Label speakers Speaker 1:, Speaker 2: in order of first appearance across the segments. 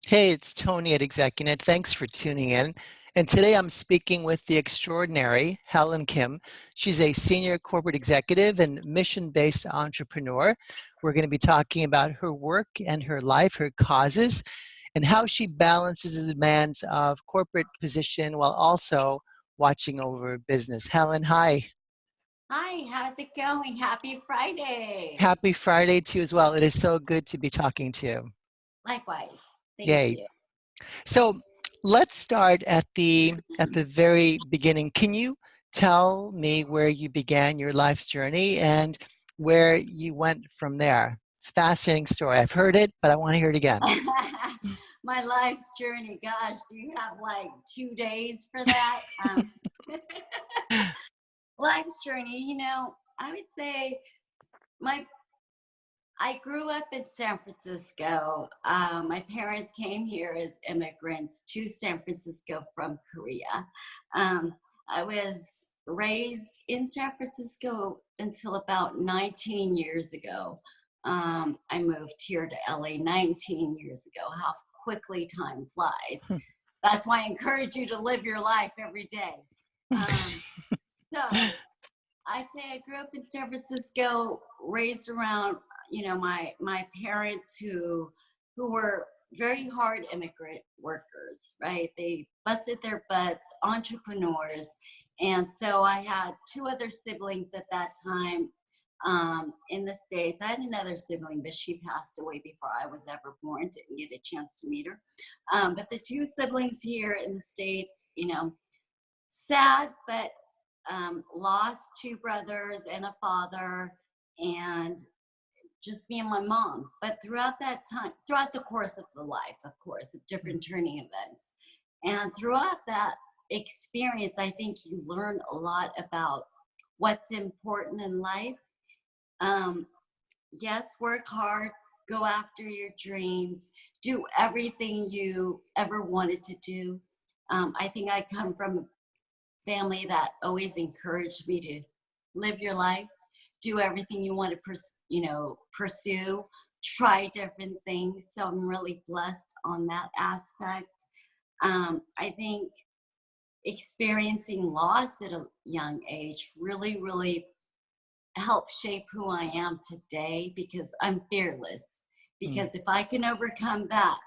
Speaker 1: Hey, it's Tony at ExecuNet. Thanks for tuning in. And today I'm speaking with the extraordinary Helen Kim. She's a senior corporate executive and mission-based entrepreneur. We're going to be talking about her work and her life, her causes, and how she balances the demands of corporate position while also watching over business. Helen, hi.
Speaker 2: Hi, how's it going? Happy Friday.
Speaker 1: Happy Friday to you as well. It is so good to be talking to you.
Speaker 2: Likewise. Thank
Speaker 1: Yay.
Speaker 2: you.
Speaker 1: So let's start at the very beginning. Can you tell me where you began your life's journey and where you went from there? It's a fascinating story. I've heard it, but I want to hear it again.
Speaker 2: My life's journey. Gosh, do you have like 2 days for that? Life's journey, I would say my I grew up in San Francisco. My parents came here as immigrants to San Francisco from Korea. I was raised in San Francisco until about 19 years ago. I moved here to LA 19 years ago. How quickly time flies. That's why I encourage you to live your life every day. So I'd say I grew up in San Francisco, raised around, my parents who were very hard immigrant workers, right? They busted their butts, entrepreneurs. And so I had two other siblings at that time in the States. I had another sibling, but she passed away before I was ever born, didn't get a chance to meet her. But the two siblings here in the States, sad, but lost two brothers and a father, and just me and my mom. But throughout that time, throughout the course of the life, of course, of different turning events, and throughout that experience, I think you learn a lot about what's important in life. Yes, work hard, go after your dreams, do everything you ever wanted to do. I think I come from family that always encouraged me to live your life, do everything you want to pursue, try different things. So I'm really blessed on that aspect. I think experiencing loss at a young age really helped shape who I am today, because I'm fearless. Because if I can overcome that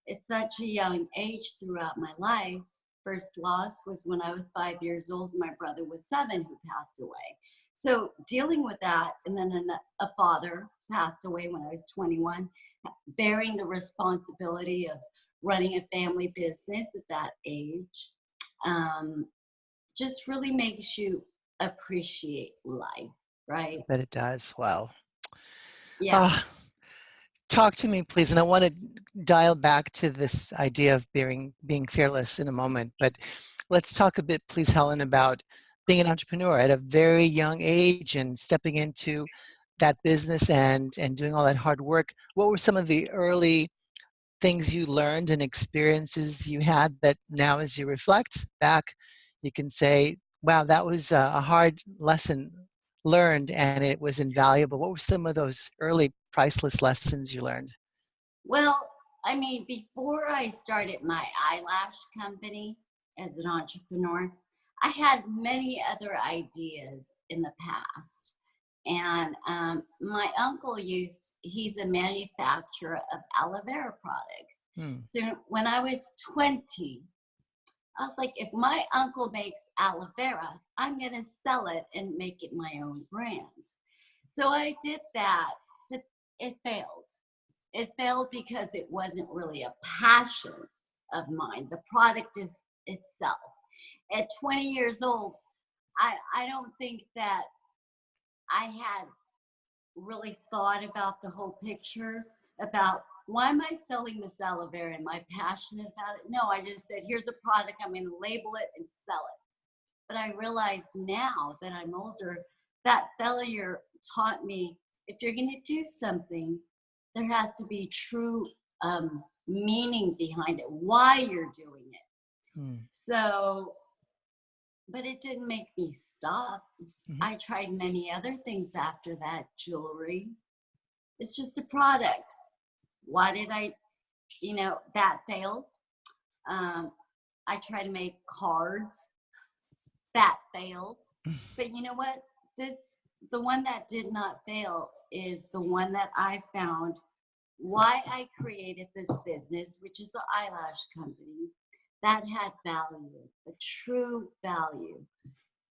Speaker 2: at such a young age throughout my life, first loss was when I was 5 years old. My brother was 7, who passed away. So dealing with that, and then a father passed away when I was 21, bearing the responsibility of running a family business at that age, just really makes you appreciate life, right?
Speaker 1: But it does. Wow.
Speaker 2: Yeah.
Speaker 1: Talk to me, please. And I want to dial back to this idea of being fearless in a moment. But let's talk a bit, please, Helen, about being an entrepreneur at a very young age and stepping into that business and doing all that hard work. What were some of the early things you learned and experiences you had that now, as you reflect back, you can say, wow, that was a hard lesson learned and it was invaluable? What were some of those early priceless lessons you learned?
Speaker 2: Well, I mean, before I started my eyelash company as an entrepreneur, I had many other ideas in the past. And my uncle he's a manufacturer of aloe vera products.
Speaker 1: Hmm.
Speaker 2: So when I was 20, I was like, if my uncle makes aloe vera, I'm going to sell it and make it my own brand. So I did that, but it failed. It failed because it wasn't really a passion of mine. The product is itself. At 20 years old, I don't think that I had really thought about the whole picture, about why am I selling this aloe vera? Am I passionate about it? No, I just said, here's a product, I'm going to label it and sell it. But I realize now that I'm older, that failure taught me, if you're going to do something, there has to be true meaning behind it, why you're doing it. So, but it didn't make me stop. I tried many other things after that, jewelry. It's just a product. Why did I you know, that failed. I tried to make cards. That failed. But you know what? The one that did not fail is the one that I found why I created this business, which is an eyelash company that had value, a true value.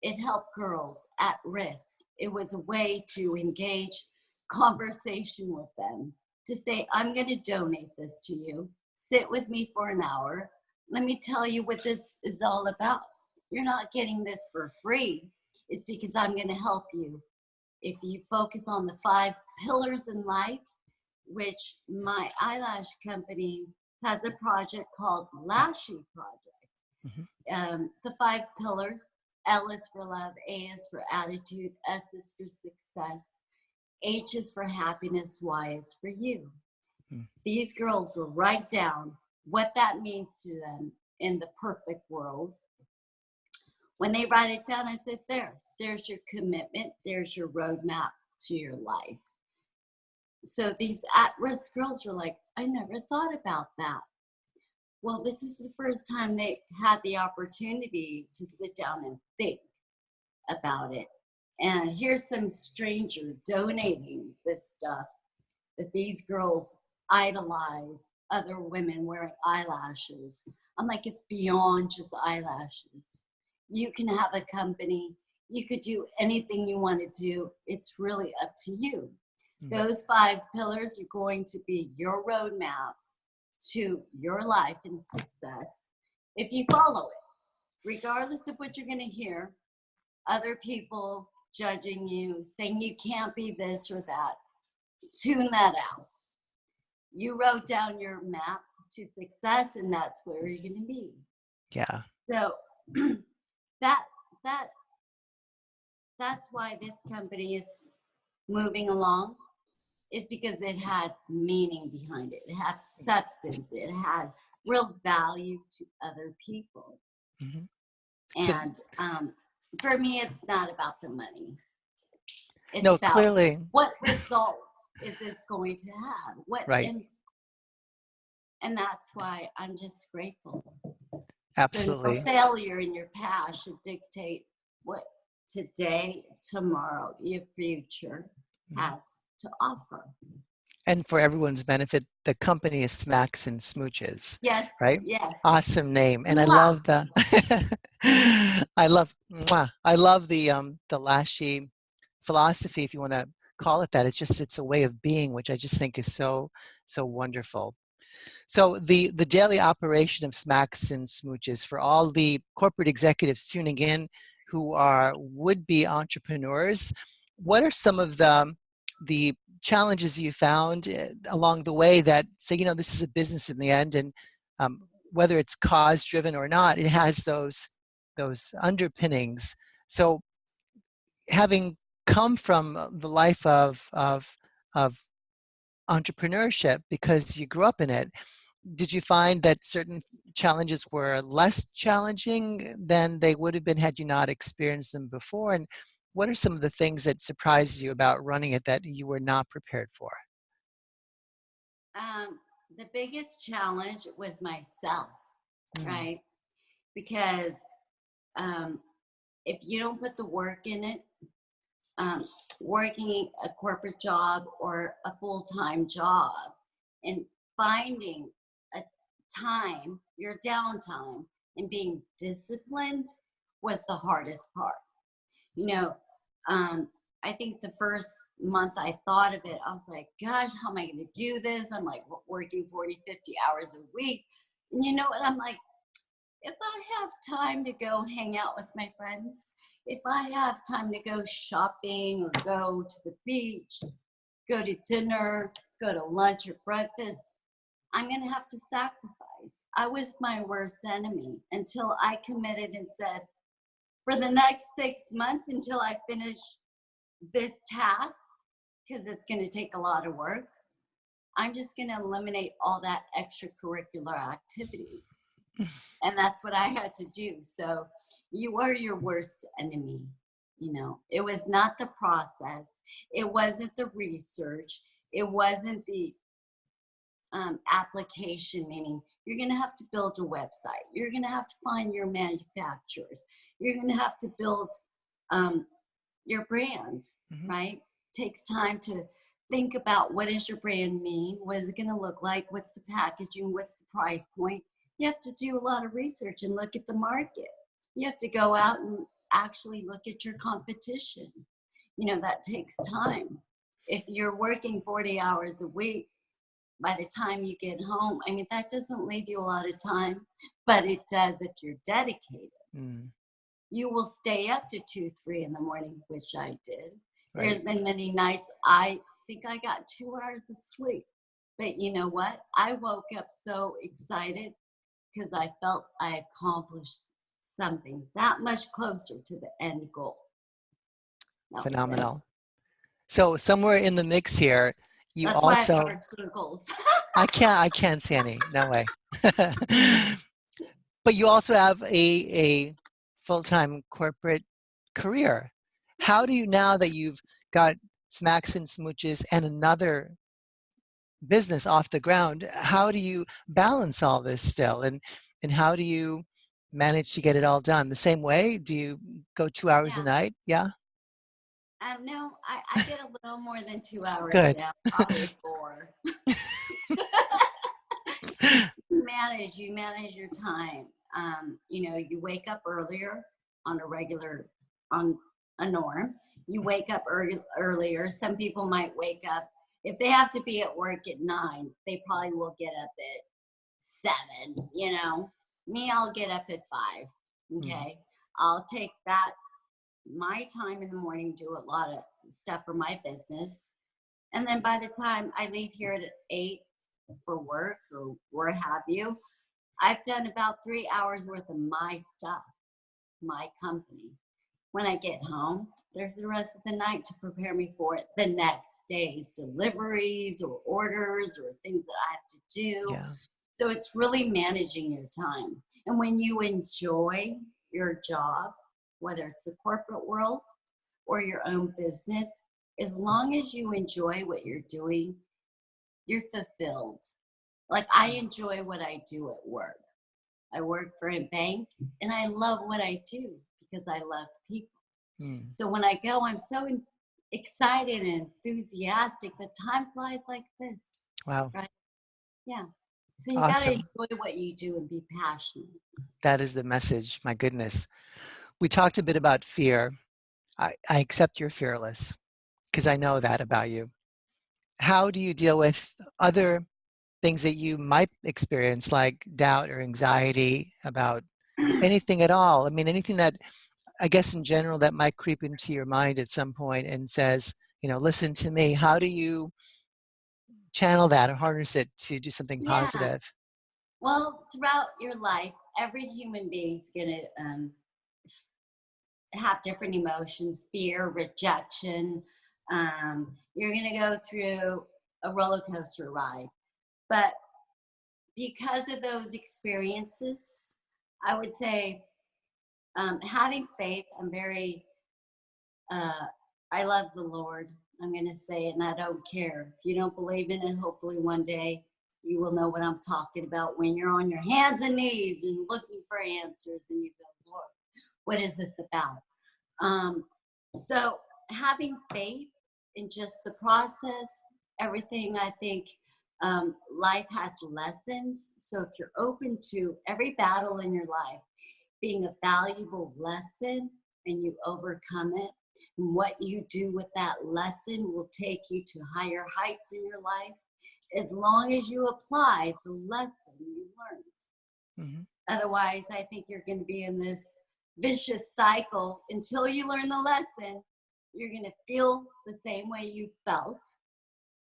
Speaker 2: It helped girls at risk. It was a way to engage conversation with them, to say, I'm going to donate this to you. Sit with me for an hour. Let me tell you what this is all about. You're not getting this for free. It's because I'm going to help you. If you focus on the 5 pillars in life, which my eyelash company has a project called Lashy Project. The 5 pillars: L is for love, A is for attitude, S is for success, H is for happiness, Y is for you. These girls will write down what that means to them in the perfect world. When they write it down, I said, there's your commitment, there's your roadmap to your life. So these at-risk girls are like, I never thought about that. Well, this is the first time they had the opportunity to sit down and think about it. And here's some stranger donating this stuff that these girls idolize other women wearing eyelashes. I'm like, it's beyond just eyelashes. You can have a company. You could do anything you want to do. It's really up to you. Those 5 pillars are going to be your roadmap to your life and success if you follow it, regardless of what you're going to hear, other people judging you, saying you can't be this or that. Tune that out. You wrote down your map to success, and that's where you're going to be.
Speaker 1: Yeah.
Speaker 2: So that's why this company is moving along, is because it had meaning behind it. It had substance. It had real value to other people. And for me, it's not about the money. It's
Speaker 1: no,
Speaker 2: about
Speaker 1: clearly.
Speaker 2: What results is this going to have?
Speaker 1: Right.
Speaker 2: And that's why I'm just grateful.
Speaker 1: Absolutely.
Speaker 2: So failure in your past should dictate what today, tomorrow, your future has to offer.
Speaker 1: And for everyone's benefit, the company is Smacks and Smooches.
Speaker 2: Yes.
Speaker 1: Right?
Speaker 2: Yes.
Speaker 1: Awesome name. And
Speaker 2: Mwah.
Speaker 1: I love I love the Lashy philosophy, if you want to call it that. It's a way of being, which I just think is so wonderful. So the daily operation of Smacks and Smooches, for all the corporate executives tuning in who are would-be entrepreneurs, what are some of the challenges you found along the way that say, this is a business in the end, and whether it's cause-driven or not, it has those underpinnings. So having come from the life of entrepreneurship, because you grew up in it, did you find that certain challenges were less challenging than they would have been had you not experienced them before? And what are some of the things that surprised you about running it that you were not prepared for?
Speaker 2: The biggest challenge was myself, right? Because if you don't put the work in it, working a corporate job or a full-time job and finding a time, your downtime, and being disciplined was the hardest part. I think the first month I thought of it, I was like, gosh, how am I going to do this? I'm like working 40, 50 hours a week. And you know what? I'm like, if I have time to go hang out with my friends, if I have time to go shopping or go to the beach, go to dinner, go to lunch or breakfast, I'm going to have to sacrifice. I was my worst enemy until I committed and said, for the next 6 months until I finish this task, because it's going to take a lot of work, I'm just going to eliminate all that extracurricular activities. And that's what I had to do. So you are your worst enemy. It was not the process. It wasn't the research. It wasn't the application, meaning you're going to have to build a website. You're going to have to find your manufacturers. You're going to have to build your brand,
Speaker 1: Mm-hmm.
Speaker 2: right? Takes time to think about what does your brand mean? What is it going to look like? What's the packaging? What's the price point? You have to do a lot of research and look at the market. You have to go out and actually look at your competition. You know, that takes time. If you're working 40 hours a week, by the time you get home, I mean, that doesn't leave you a lot of time, but it does if you're dedicated.
Speaker 1: Mm,
Speaker 2: You will stay up to 2, 3 in the morning, which I did. There's
Speaker 1: right.
Speaker 2: been many nights I think I got 2 hours of sleep. But you know what? I woke up so excited because I felt I accomplished something that much closer to the end goal. That was it.
Speaker 1: Phenomenal. So somewhere in the mix here, you
Speaker 2: That's why I have
Speaker 1: also,
Speaker 2: dark circles.
Speaker 1: I can't see any, no way. But you also have a full-time corporate career. How do you, now that you've got Smacks and Smooches and another business off the ground, how do you balance all this still? And how do you manage to get it all done? The same way? Do you go 2 hours a
Speaker 2: Yeah.
Speaker 1: night? Yeah?
Speaker 2: No, I get a little more than 2 hours
Speaker 1: Good.
Speaker 2: now, probably 4. You manage your time. You know, you wake up earlier on a regular, on a norm. You wake up earlier. Some people might wake up, if they have to be at work at 9, they probably will get up at 7, you know. Me, I'll get up at 5,
Speaker 1: Mm,
Speaker 2: okay? I'll take that, my time in the morning, do a lot of stuff for my business. And then by the time I leave here at 8 for work or where have you, I've done about 3 hours worth of my stuff, my company. When I get home, there's the rest of the night to prepare me for the next day's deliveries or orders or things that I have to do.
Speaker 1: yeah.
Speaker 2: So it's really managing your time. And when you enjoy your job, whether it's the corporate world or your own business, as long as you enjoy what you're doing, you're fulfilled. Like I
Speaker 1: Mm,
Speaker 2: enjoy what I do at work. I work for a bank and I love what I do because I love people.
Speaker 1: mm.
Speaker 2: So when I go, I'm so excited and enthusiastic. The time flies like this,
Speaker 1: Wow.
Speaker 2: right? Yeah. So you got to
Speaker 1: Awesome.
Speaker 2: enjoy what you do and be passionate.
Speaker 1: That is the message. My goodness. We talked a bit about fear. I accept you're fearless because I know that about you. How do you deal with other things that you might experience, like doubt or anxiety about anything at all? I mean, anything that I guess in general that might creep into your mind at some point and says, you know, listen to me. How do you channel that or harness it to do something
Speaker 2: Yeah.
Speaker 1: positive?
Speaker 2: Well, throughout your life, every human being's going to have different emotions, fear, rejection. You're going to go through a roller coaster ride. But because of those experiences, I would say having faith, uh, I love the Lord. I'm going to say it and I don't care. If you don't believe in it, hopefully one day you will know what I'm talking about when you're on your hands and knees and looking for answers and you go, Lord, what is this about? Um, so having faith in just the process, everything, I think life has lessons. So if you're open to every battle in your life being a valuable lesson and you overcome it, and what you do with that lesson will take you to higher heights in your life as long as you apply the lesson you learned.
Speaker 1: Hmm.
Speaker 2: Otherwise, I think you're going to be in this vicious cycle until you learn the lesson. You're going to feel the same way you felt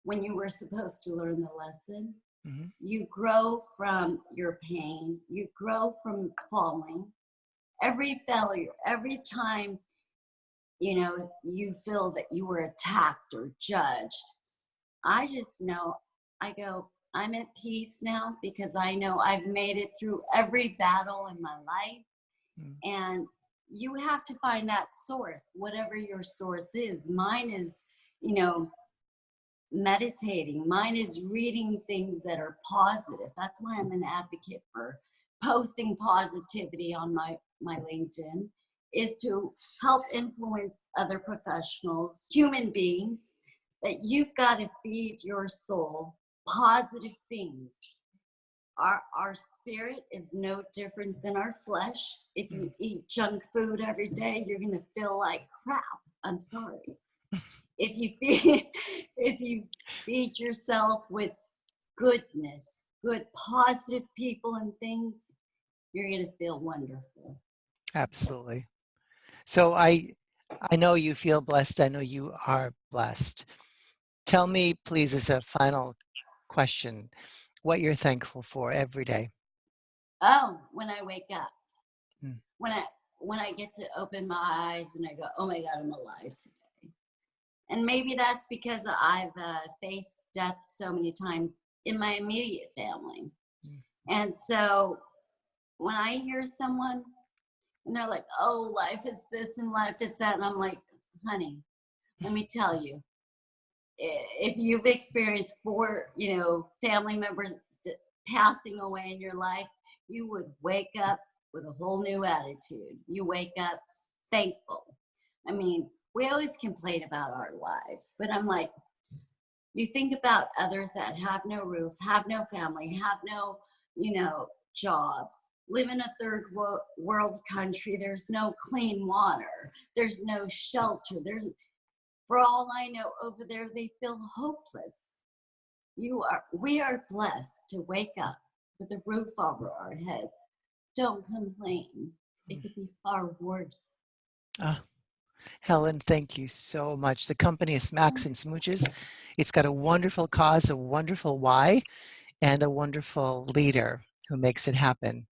Speaker 2: when you were supposed to learn the lesson.
Speaker 1: Hmm.
Speaker 2: You grow from your pain. You grow from falling. Every failure, every time, you know, you feel that you were attacked or judged, I just know, I go, I'm at peace now because I know I've made it through every battle in my life.
Speaker 1: Mm.
Speaker 2: And you have to find that source, whatever your source is. Mine is, you know, meditating. Mine is reading things that are positive. That's why I'm an advocate for posting positivity on my LinkedIn, is to help influence other professionals, human beings, that you've got to feed your soul positive things. Our spirit is no different than our flesh. If you eat junk food every day, you're going to feel like crap. I'm sorry. If you feed yourself with goodness, good positive people and things, you're going to feel wonderful.
Speaker 1: Absolutely. So I know you feel blessed. I know you are blessed. Tell me, please, as a final question, what you're thankful for every day.
Speaker 2: Oh, when I wake up,
Speaker 1: Mm.
Speaker 2: when I get to open my eyes and I go, oh my God, I'm alive today. And maybe that's because I've faced death so many times in my immediate family.
Speaker 1: Mm.
Speaker 2: And so when I hear someone and they're like, oh, life is this and life is that, and I'm like, honey, let me tell you, if you've experienced 4, family members passing away in your life, you would wake up with a whole new attitude. You wake up thankful. I mean, we always complain about our lives, but I'm like, you think about others that have no roof, have no family, have no, jobs, live in a third world country. There's no clean water. There's no shelter. For all I know, over there, they feel hopeless. We are blessed to wake up with a roof over our heads. Don't complain. It could be far worse.
Speaker 1: Helen, thank you so much. The company is Smacks and Smooches. It's got a wonderful cause, a wonderful why, and a wonderful leader who makes it happen.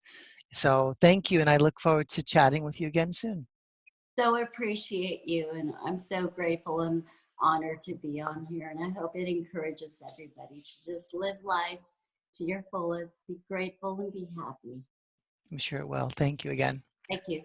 Speaker 1: So thank you, and I look forward to chatting with you again soon.
Speaker 2: So appreciate you, and I'm so grateful and honored to be on here, and I hope it encourages everybody to just live life to your fullest, be grateful and be happy.
Speaker 1: I'm sure it will. Thank you again.
Speaker 2: Thank you.